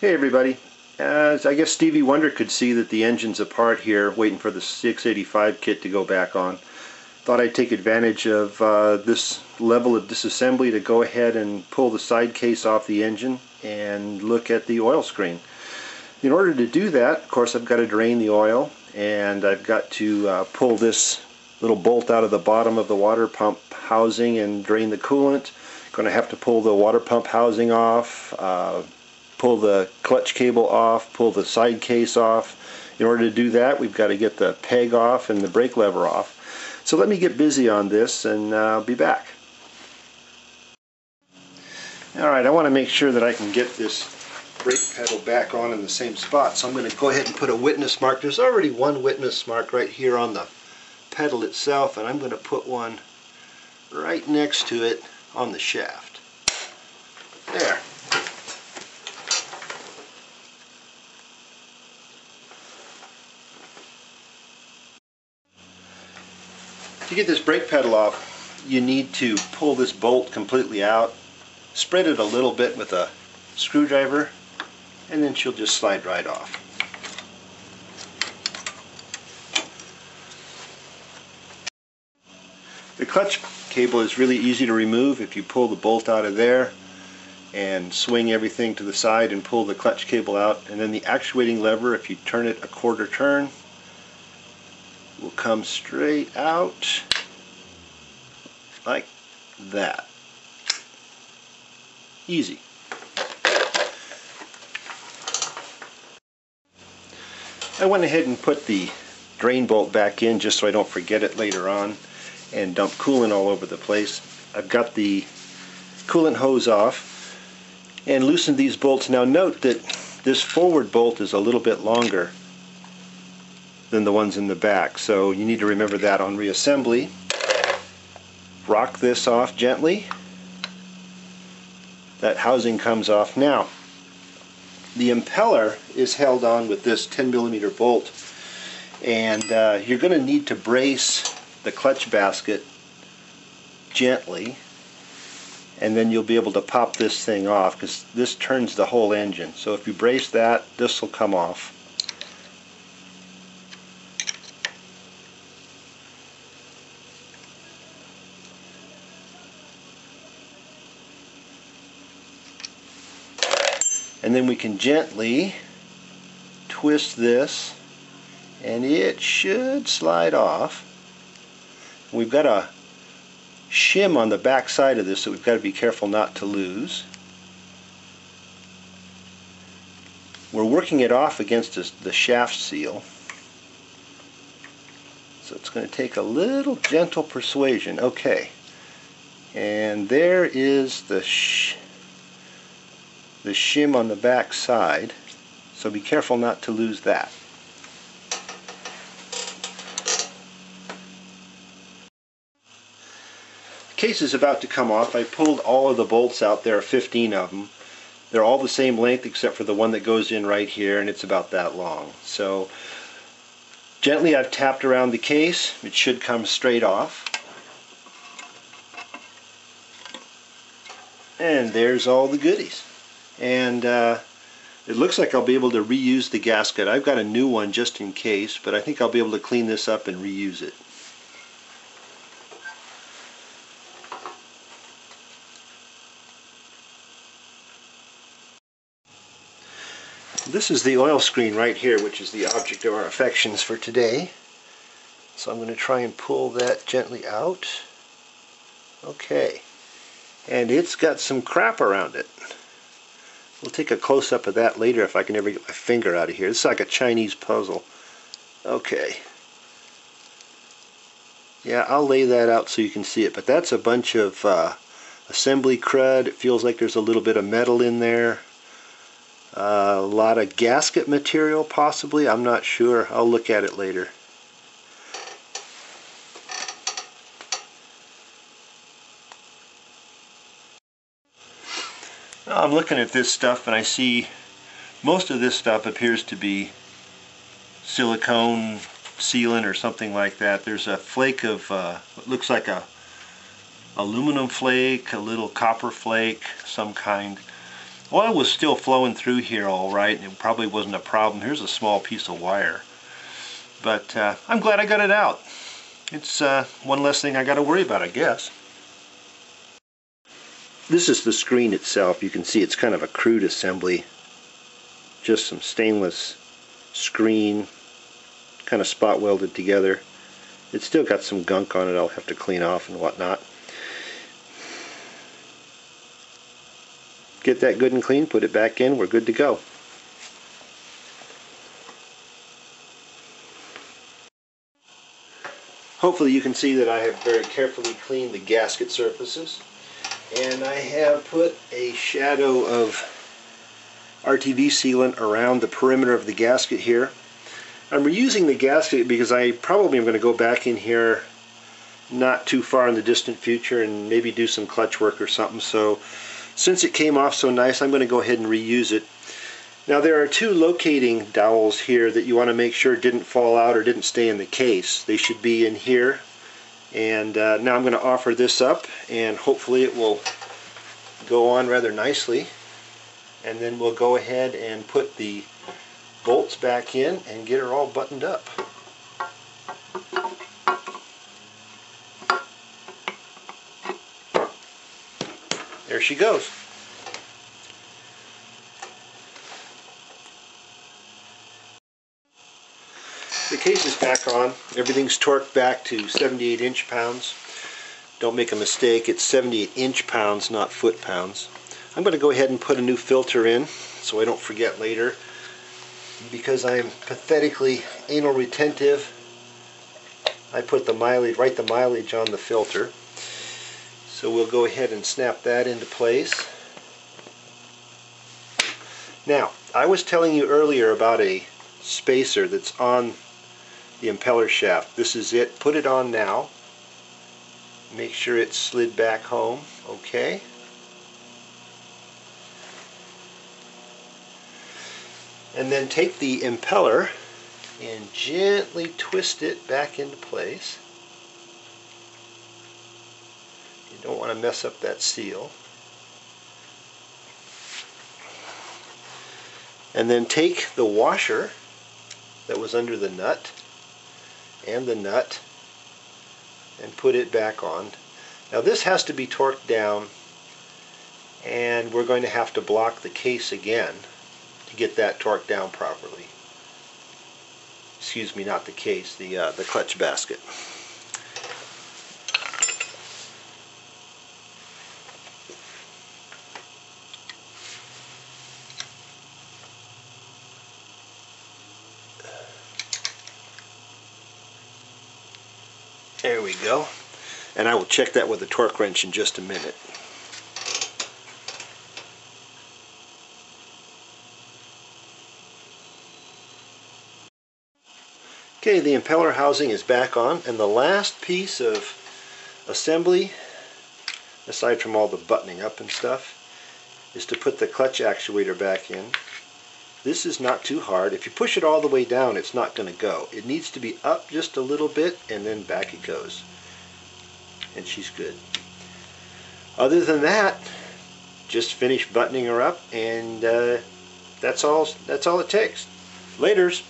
Hey everybody, I guess Stevie Wonder could see that the engine's apart here waiting for the 685 kit to go back on. Thought I'd take advantage of this level of disassembly to go ahead and pull the side case off the engine and look at the oil screen. In order to do that, of course, I've got to drain the oil, and I've got to pull this little bolt out of the bottom of the water pump housing and drain the coolant. Going to have to pull the water pump housing off, pull the clutch cable off, pull the side case off. In order to do that, we've got to get the peg off and the brake lever off. So let me get busy on this and I'll be back. Alright, I want to make sure that I can get this brake pedal back on in the same spot, so I'm going to go ahead and put a witness mark. There's already one witness mark right here on the pedal itself, and I'm going to put one right next to it on the shaft. There. To get this brake pedal off, you need to pull this bolt completely out, spread it a little bit with a screwdriver, and then she'll just slide right off. The clutch cable is really easy to remove if you pull the bolt out of there and swing everything to the side and pull the clutch cable out, and then the actuating lever, if you turn it a quarter turn, will come straight out like that. Easy. I went ahead and put the drain bolt back in just so I don't forget it later on and dump coolant all over the place. I've got the coolant hose off and loosened these bolts. Now note that this forward bolt is a little bit longer than the ones in the back, so you need to remember that on reassembly. Rock this off gently. That housing comes off. Now, the impeller is held on with this 10mm bolt, and you're going to need to brace the clutch basket gently, and then you'll be able to pop this thing off, because this turns the whole engine. So if you brace that, this will come off. And then we can gently twist this, and it should slide off. We've got a shim on the back side of this, so we've got to be careful not to lose. We're working it off against the shaft seal, so it's going to take a little gentle persuasion. Okay, and there is the shim on the back side, so be careful not to lose that. The case is about to come off. I pulled all of the bolts out. There are 15 of them. They're all the same length except for the one that goes in right here, and it's about that long. So gently I've tapped around the case. It should come straight off. And there's all the goodies. And it looks like I'll be able to reuse the gasket. I've got a new one just in case, but I think I'll be able to clean this up and reuse it. This is the oil screen right here, which is the object of our affections for today. So I'm going to try and pull that gently out. Okay. And it's got some crap around it. We'll take a close-up of that later if I can ever get my finger out of here. This is like a Chinese puzzle. Okay. Yeah, I'll lay that out so you can see it. But that's a bunch of assembly crud. It feels like there's a little bit of metal in there. A lot of gasket material, possibly. I'm not sure. I'll look at it later. Now I'm looking at this stuff and I see most of this stuff appears to be silicone sealant or something like that. There's a flake of what looks like a aluminum flake, a little copper flake, some kind. Oil was still flowing through here all right, and it probably wasn't a problem. Here's a small piece of wire. But I'm glad I got it out. It's one less thing I got to worry about, I guess. This is the screen itself. You can see it's kind of a crude assembly. Just some stainless screen, kind of spot welded together. It's still got some gunk on it I'll have to clean off and whatnot. Get that good and clean, put it back in, we're good to go. Hopefully you can see that I have very carefully cleaned the gasket surfaces, and I have put a shadow of RTV sealant around the perimeter of the gasket here. I'm reusing the gasket because I probably am going to go back in here not too far in the distant future and maybe do some clutch work or something. So since it came off so nice, I'm going to go ahead and reuse it. Now there are two locating dowels here that you want to make sure didn't fall out or didn't stay in the case. They should be in here. And now I'm going to offer this up, and hopefully it will go on rather nicely. And then we'll go ahead and put the bolts back in and get her all buttoned up. There she goes. The case is back on. Everything's torqued back to 78 inch-pounds. Don't make a mistake, it's 78 inch-pounds, not foot-pounds. I'm going to go ahead and put a new filter in so I don't forget later. Because I'm pathetically anal retentive, I put the mileage, write the mileage on the filter. So we'll go ahead and snap that into place. Now, I was telling you earlier about a spacer that's on the impeller shaft. This is it. Put it on now. Make sure it's slid back home. Okay. And then take the impeller and gently twist it back into place. You don't want to mess up that seal. And then take the washer that was under the nut and the nut and put it back on. Now this has to be torqued down, and we're going to have to block the case again to get that torqued down properly. Excuse me, not the case, the clutch basket. There we go. And I will check that with a torque wrench in just a minute. Okay, the impeller housing is back on, and the last piece of assembly, aside from all the buttoning up and stuff, is to put the clutch actuator back in. This is not too hard. If you push it all the way down, it's not going to go. It needs to be up just a little bit, and then back it goes. And she's good. Other than that, just finish buttoning her up, and that's all it takes. Laters.